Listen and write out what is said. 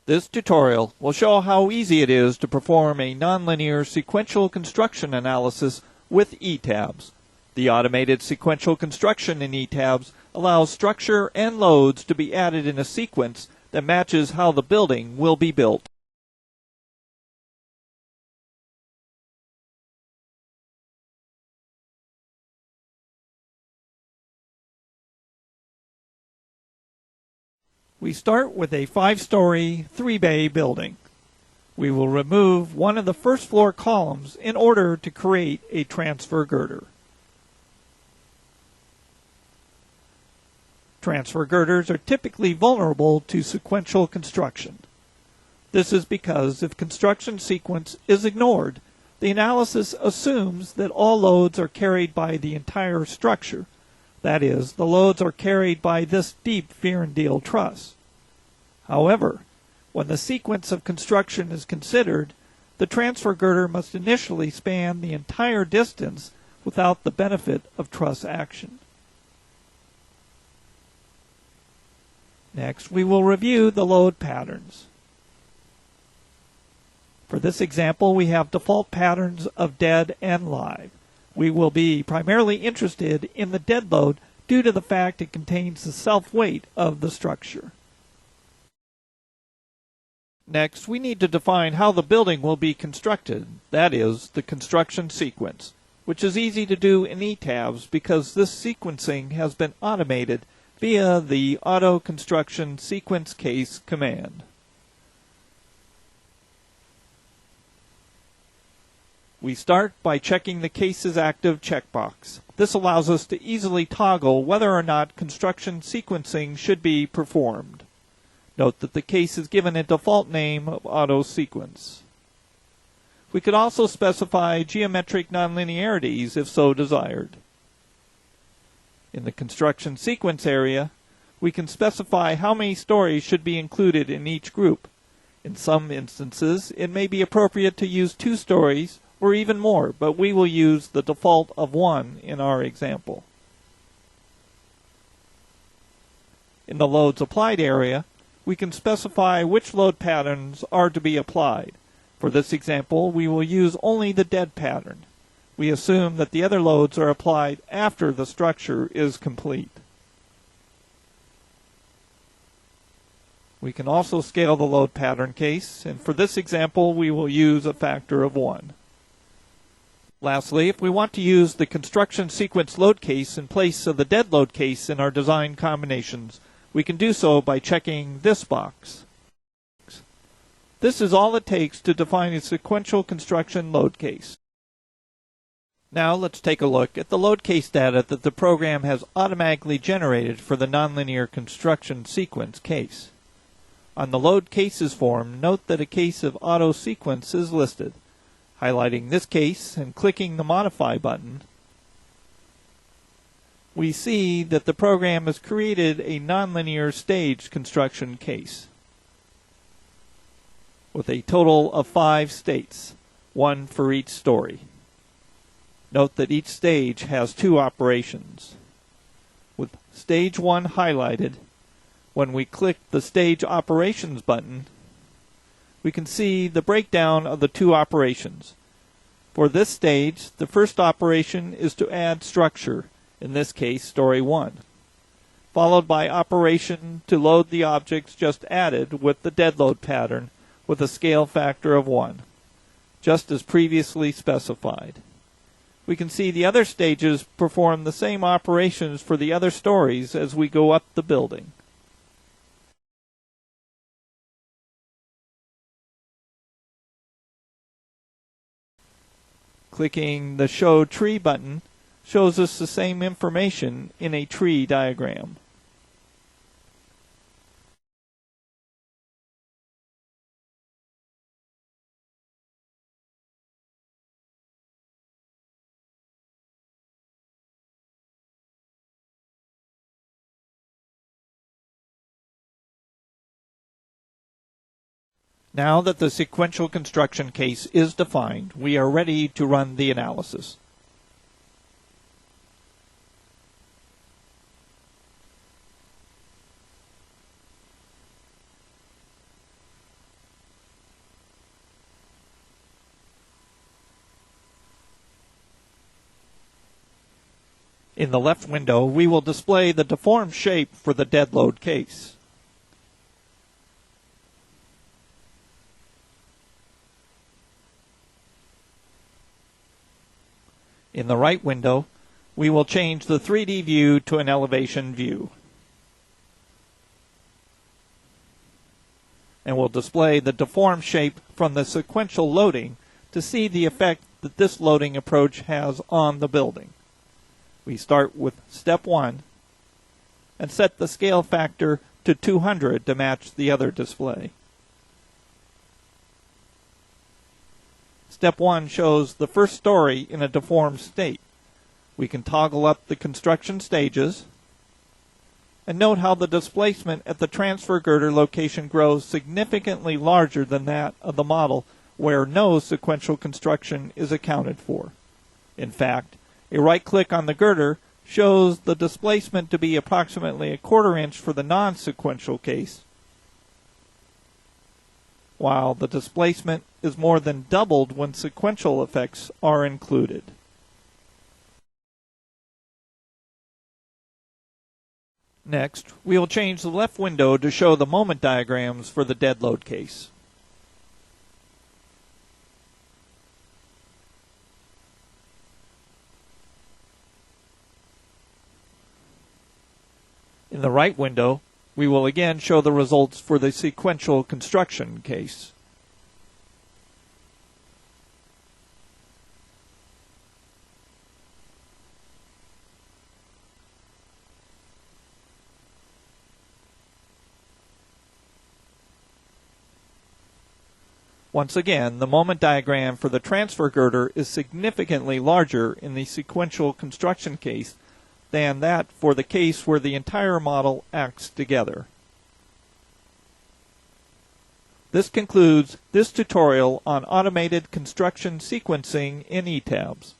This tutorial will show how easy it is to perform a nonlinear sequential construction analysis with ETABS. The automated sequential construction in ETABS allows structure and loads to be added in a sequence that matches how the building will be built. We start with a 5-story, 3-bay building. We will remove one of the first floor columns in order to create a transfer girder. Transfer girders are typically vulnerable to sequential construction. This is because if construction sequence is ignored, the analysis assumes that all loads are carried by the entire structure. That is, the loads are carried by this deep Vierendeel truss. However, when the sequence of construction is considered, the transfer girder must initially span the entire distance without the benefit of truss action. Next, we will review the load patterns. For this example, we have default patterns of dead and live. We will be primarily interested in the dead load due to the fact it contains the self-weight of the structure. Next, we need to define how the building will be constructed, that is, the construction sequence, which is easy to do in ETABS because this sequencing has been automated via the Auto Construction Sequence Case command. We start by checking the Cases Active checkbox. This allows us to easily toggle whether or not construction sequencing should be performed. Note that the case is given a default name of Auto Sequence. We could also specify geometric nonlinearities if so desired. In the construction sequence area, we can specify how many stories should be included in each group. In some instances, it may be appropriate to use 2 stories or even more, but we will use the default of 1 in our example. In the Loads Applied area, we can specify which load patterns are to be applied. For this example, we will use only the dead pattern. We assume that the other loads are applied after the structure is complete. We can also scale the load pattern case, and for this example, we will use a factor of 1. Lastly, if we want to use the construction sequence load case in place of the dead load case in our design combinations, we can do so by checking this box. This is all it takes to define a sequential construction load case. Now let's take a look at the load case data that the program has automatically generated for the nonlinear construction sequence case. On the Load Cases form, note that a case of Auto Sequence is listed. Highlighting this case and clicking the Modify button, we see that the program has created a nonlinear staged construction case with a total of 5 states, 1 for each story. Note that each stage has 2 operations. With Stage 1 highlighted, when we click the Stage Operations button, we can see the breakdown of the 2 operations. For this stage, the first operation is to add structure, in this case story 1, followed by operation to load the objects just added with the dead load pattern with a scale factor of 1, just as previously specified. We can see the other stages perform the same operations for the other stories as we go up the building. Clicking the Show Tree button shows us the same information in a tree diagram. Now that the sequential construction case is defined, we are ready to run the analysis. In the left window, we will display the deformed shape for the dead load case. In the right window, we will change the 3D view to an elevation view. And we'll display the deformed shape from the sequential loading to see the effect that this loading approach has on the building. We start with step 1 and set the scale factor to 200 to match the other display. Step 1 shows the first story in a deformed state. We can toggle up the construction stages and note how the displacement at the transfer girder location grows significantly larger than that of the model where no sequential construction is accounted for. In fact, a right click on the girder shows the displacement to be approximately a 1/4 inch for the non-sequential case, while the displacement is more than doubled when sequential effects are included. Next, we will change the left window to show the moment diagrams for the dead load case. In the right window, we will again show the results for the sequential construction case. Once again, the moment diagram for the transfer girder is significantly larger in the sequential construction case than that for the case where the entire model acts together. This concludes this tutorial on automated construction sequencing in ETABS.